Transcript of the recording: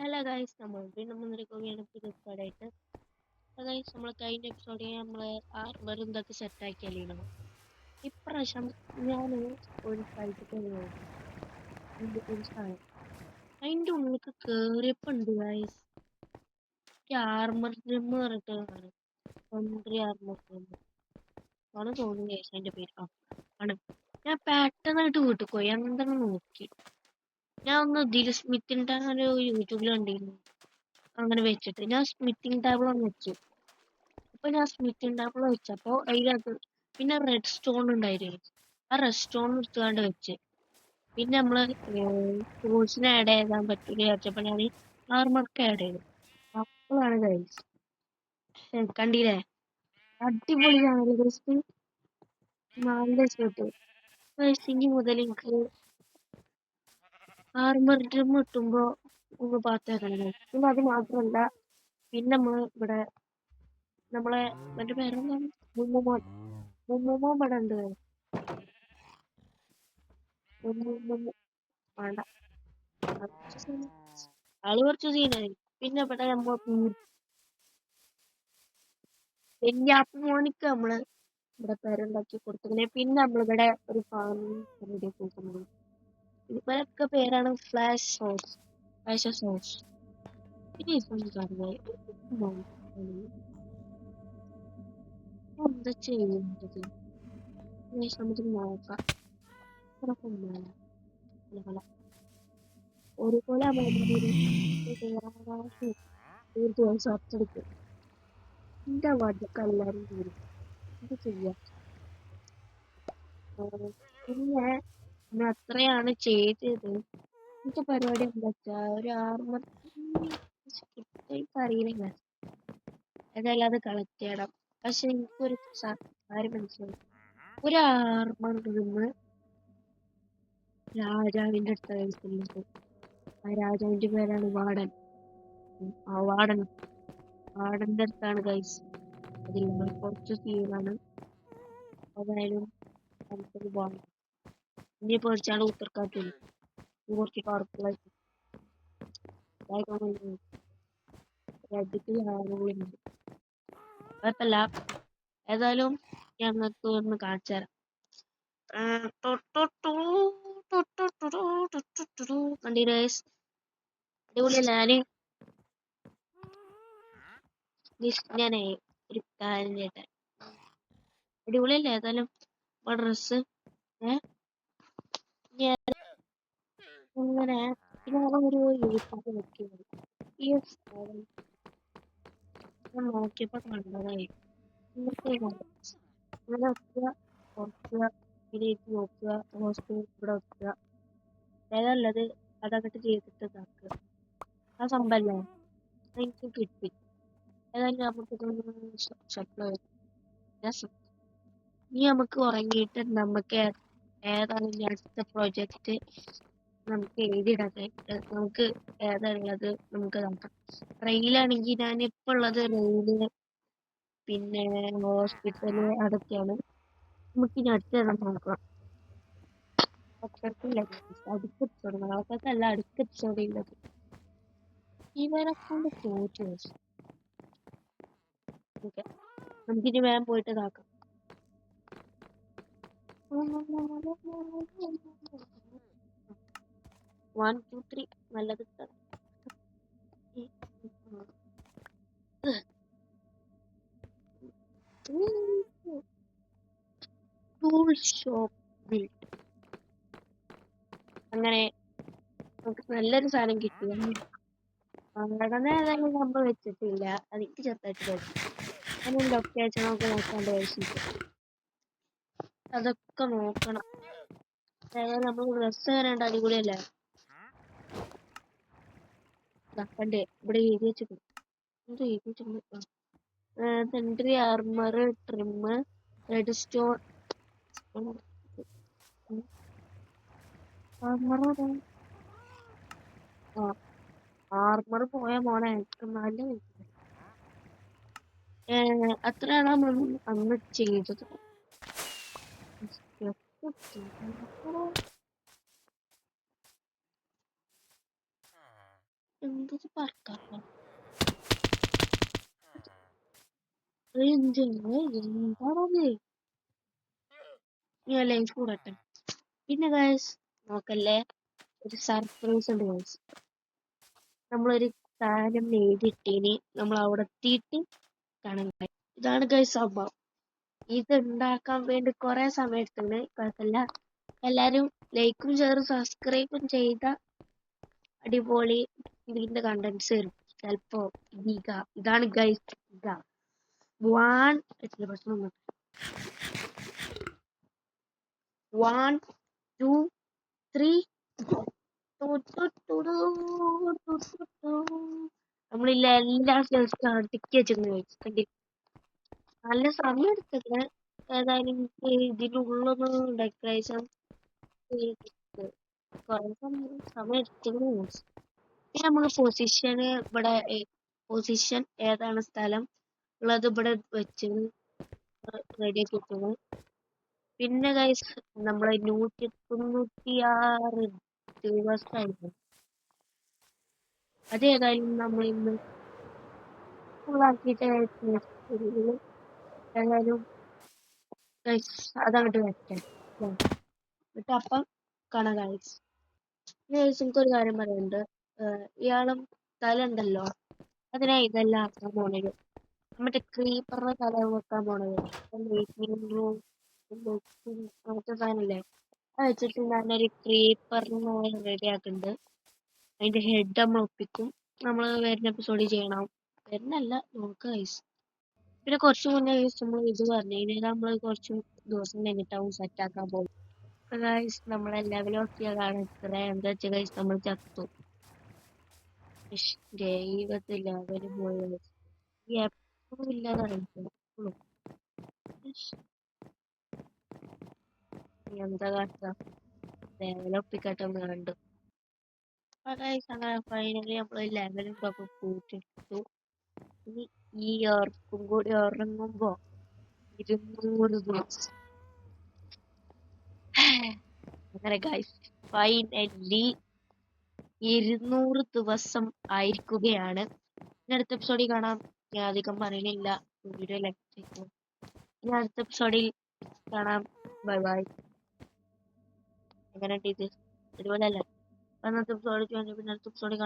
Hello guys, നമ്മൾ വീണ്ടും വന്നിരിക്കുകയാണ് പുതിയ എപ്പിസോഡായിട്ട്. ഗൈസ്, നമ്മൾ കഴിഞ്ഞ എപ്പിസോഡിൽ നമ്മൾ ആർമർ എന്തൊക്കെ സെറ്റാക്കിയാലോ. ഇപ്രാവശ്യം ഞാൻ ഒരു സ്ഥലത്ത് കയറിയായിരുന്നു. ഒരു സ്ഥലം അതിൻ്റെ ഉള്ളിലേക്ക് കയറിയപ്പോണ്ട് ഗൈസ് ഈ ആർമർ ഡ്രിം പറഞ്ഞിട്ടാണ്. കൺട്രി ആർമർ ഡ്രിം ആണ് തോന്നുന്നു ഗൈസ് അതിൻ്റെ പേര്. ആണ്. ഞാൻ പെട്ടെന്നായിട്ട് വീട്ടിൽ പോയി എന്തെങ്കിലും നോക്കി. ഞാൻ ഒന്ന് ഇതിൽ സ്മിത്തിൻ്റെ ഒരു യൂട്യൂബിൽ കണ്ടിരുന്നു. അങ്ങനെ വെച്ചിട്ട് ഞാൻ സ്മിത്തിങ് ടേബിൾ ഒന്ന് വെച്ചു. അപ്പൊ ഞാൻ സ്മിത്തിങ് ടേബിൾ വെച്ചപ്പോ അതിനകത്ത് പിന്നെ റെഡ് സ്റ്റോൺ ഉണ്ടായിരുന്നു. ആ റെഡ് സ്റ്റോൺ എടുത്തുകൊണ്ട് വെച്ച് പിന്നെ നമ്മള് ടൂൾസിനെ ആഡ് ചെയ്യാൻ പറ്റില്ല വിചാരിച്ചപ്പോ ഞാൻ ആർമർക്ക് ആഡ് ചെയ്തു. അപ്പോഴാണ് ഗൈസ് കണ്ടില്ലേ, അടിപൊളിയാണ് ഗൈസ്. നല്ല ഇഷ്ടപ്പെട്ടു. ഇനി മുതൽ എനിക്ക് ആർമർ ഡ്രിം കിട്ടുമ്പോ ഒന്ന് പാത്തേക്കണം. പിന്നെ അത് മാത്രമല്ല, പിന്നെ നമ്മള് ഇവിടെ നമ്മളെ മറ്റേ പേരെന്താണ്, മുമ്മുമോൻ ഇവിടെ ഉണ്ട്. വേണ്ട, ആള് കുറച്ച് സീനായി. പിന്നെ ഇവിടെ നമ്മ വലിയ മോനിക്ക് നമ്മള് ഇവിടെ പേരുണ്ടാക്കി കൊടുത്തിങ്ങനെ. പിന്നെ നമ്മളിവിടെ ഒരു ഫാമിംഗ് റെഡി കൊടുക്കുന്നത്. ഇവരൊക്കെ പേരാണ് ഫ്ലാഷ് സോഴ്സ്. പിന്നെ എന്താ ചെയ്യുന്നത് നമുക്ക് നോക്കാം. ഒരുപോലെ ഒരു ദിവസം അച്ചടിക്കും. എന്റെ വടുക്ക എല്ലാരും തീരും. എന്ത് ചെയ്യാം. പിന്നെ അത്രയാണ് ചെയ്തത്. എനിക്ക് പരിപാടി എന്താ വെച്ചാ ഒരു ആർമർ അറിയില്ല. ഏതായാലും അത് കളക്ട് ചെയ്യണം. പക്ഷെ എനിക്കൊരു കാര്യം മനസ്സിലായി. ഒരു ആർമർ നിന്ന് രാജാവിന്റെ അടുത്ത കഴിക്കുന്നത്. ആ രാജാവിന്റെ പേരാണ് വാർഡൻ. ആ വാർഡന്റെ അടുത്താണ് ഗൈസ്. അതിൽ നമ്മൾ കുറച്ച് സീനാണ്. അതായാലും നമുക്കൊരു പോകാം. ഇനി പേടിച്ചാണ് ഉത്തർക്കാറ്റുള്ളൂ. കുറച്ച് പവർഫുള്ളായിട്ട് കുഴപ്പമില്ല. ഏതായാലും ഞങ്ങൾക്ക് ഒന്ന് കാണിച്ചു തരാം. കണ്ടില്ലേ, അടിപൊളിയല്ലേ. ഞാനേ ഒരു കാര്യം ചെയ്യട്ടെ. അടിപൊളിയല്ലേ. ഏതായാലും ഡ്രസ് ഇങ്ങനെ ഒരു യൂട്യൂബ് നോക്കിയത്. ഈ നോക്കിയപ്പോ കണ്ടതായി. ഇങ്ങനെ വെക്കുക, കുറക്കുക, ഇതിലേക്ക് നോക്കുക, ഇവിടെ വെക്കുക. ഏതല്ലത് അതങ്ങട്ട് ചെയ്തിട്ട് ഇതാക്കുക. ആ സംഭവല്ലേ എനിക്ക് കിട്ടി. ഏതായാലും നമുക്ക് ഇനി നമുക്ക് ഉറങ്ങിയിട്ട് നമുക്ക് ഏതാണ് അടുത്ത പ്രോജക്റ്റ് നമുക്ക് എഴുതിയിടട്ടെ. നമുക്ക് ഏതാണുള്ളത് നമുക്ക് നോക്കാം. റെയിലാണെങ്കിൽ ഞാൻ ഇപ്പൊ ഉള്ളത് റെയില്, പിന്നെ ഹോസ്പിറ്റല്, അതൊക്കെയാണ്. നമുക്ക് ഇനി അടുത്ത നോക്കാം. അടുത്ത എപ്പിസോഡ് അല്ല, അടുത്ത എപ്പിസോഡിലുള്ളത് ഇവരെ കൊണ്ട് തോറ്റു. നമുക്കിനി വേഗം പോയിട്ട് ഇതാക്കാം. 1 2 3 നല്ലത്. അങ്ങനെ നമുക്ക് നല്ലൊരു സാധനം കിട്ടി. അങ്ങനെ ഏതായാലും നമ്മൾ വെച്ചിട്ടില്ല. അതെനിക്ക് ചെറുതായിട്ട് അതിന് ലൊക്കേഷൻ ഒക്കെ നോക്കാണ്ട് ആവശ്യമില്ല. അതൊക്കെ നോക്കണം. അതായത് നമ്മൾ ഡ്രസ് തരാണ്ട് അടിപൊളിയല്ലേ. കണ്ടേ ഇവിടെ എഴുതി വെച്ചിട്ട് sentry armour trim red stone armour പോയ മോനെ എനിക്ക് നല്ല അത്രയാണ് നമ്മൾ അന്ന് ചെയ്തത്. എന്തത് പറക്കാത്ത എന്താണത്? ഞാൻ ലൈഫ് കൂടട്ടെ. പിന്നെ ഗൈസ് നോക്കല്ലേ, ഒരു സർപ്രൈസ് ഉണ്ട് ഗൈസ്. നമ്മളൊരു സാധനം എഴുതിയിട്ടേന് നമ്മൾ അവിടെ എത്തിയിട്ട് കാണാൻ. ഇതാണ് ഗൈസ് സംഭവം. ഇത് ഉണ്ടാക്കാൻ വേണ്ടി കുറെ സമയം എടുത്തത്. കുഴപ്പമില്ല, എല്ലാരും ലൈക്കും ഷെയറും സബ്സ്ക്രൈബും ചെയ്ത അടിപൊളി ഇതിന്റെ കണ്ടന്റ്സ് വരും ചിലപ്പോ. ഇതാണ് ഗൈസ്. ഇതാ 1 2 3 നമ്മളില്ല എല്ലാ സ്റ്റേഴ്സും ടിക്ക് വെച്ചിരുന്നു. നല്ല സമയം എടുത്തത്. ഏതായാലും ഇതിനുള്ളൊന്ന് ഡെക്കറേഷൻ കുറെ സമയം എടുത്തിരുന്നു. പിന്നെ നമ്മള് പൊസിഷന് ഇവിടെ പൊസിഷൻ ഏതാണ് സ്ഥലം ഉള്ളത് ഇവിടെ വെച്ച് റെഡിയാക്കി വെക്കുന്നു. പിന്നെ ഗൈസ് നമ്മള് 196 ദിവസമായിരുന്നു. അതേതായാലും നമ്മൾ ഇന്ന് ഫുള്ളാക്കിയിട്ട് ഏതായാലും ഗൈസ് അതങ്ങോട്ട് വെച്ചേ. എന്നിട്ട് അപ്പം കാണാം ഗൈസ്. എനിക്കൊരു കാര്യം പറയാനുണ്ട്. ഇയാളും തല ഉണ്ടല്ലോ, അതിനാ ഇതെല്ലാം ആക്കാൻ പോണത്. മറ്റേ ക്രീപ്പറിന്റെ തല വെക്കാൻ പോണത്. അങ്ങനത്തെ സാധനല്ലേ, അത് വെച്ചിട്ട് ഞാനൊരു ക്രീപ്പറിന് റെഡി ആക്കുന്നുണ്ട്. അതിന്റെ ഹെഡ് നമ്മൾ ഒപ്പിക്കും. നമ്മൾ വരുന്ന എപ്പിസോഡിൽ ചെയ്യണം. വരുന്നല്ല നോക്കുക ഗൈസ്. പിന്നെ കുറച്ച് മുന്നേ ഗൈസ് നമ്മൾ ഇത് പറഞ്ഞു, ഇനി നമ്മൾ കുറച്ച് ദിവസം കഴിഞ്ഞിട്ടാവും സെറ്റ് ആക്കാൻ പോകും ഗൈസ്. നമ്മളെ ലെവലൊക്കെയതാണ് ഇത്ര. എന്താ വെച്ചാൽ ഗൈസ് നമ്മൾ ചത്തു. ദൈവത്തിൽ ലെവല് പോയത് എപ്പോഴും ഇല്ലാതാണ്. എന്താ കാട്ടുക, ലെവലൊപ്പിക്കട്ടെ ഒന്ന് കണ്ടു. ഗൈസ് അങ്ങനെ ഫൈനലി നമ്മൾ ലെവലും ഒക്കെ കൂട്ടിട്ടു. ഇനി ഈ ഇറക്കും കൂടി ഇറങ്ങുമ്പോ 200 ദിവസം. അങ്ങനെ ഗൈസ് ഫൈനലി 200 ദിവസം ആയിരിക്കുകയാണ്. ഇനി അടുത്ത എപ്പിസോഡിൽ കാണാം. ഞാൻ അധികം പറയണില്ല, വീഡിയോ ലൈക്ക് ചെയ്യും. ഇനി അടുത്ത എപ്പിസോഡിൽ കാണാം. Bye bye. എങ്ങനെയുണ്ട് ഇത്? അതുപോലെ അല്ല അന്നത്തെ എപ്പിസോഡിൽ പിന്നെ അടുത്ത എപ്പിസോഡിൽ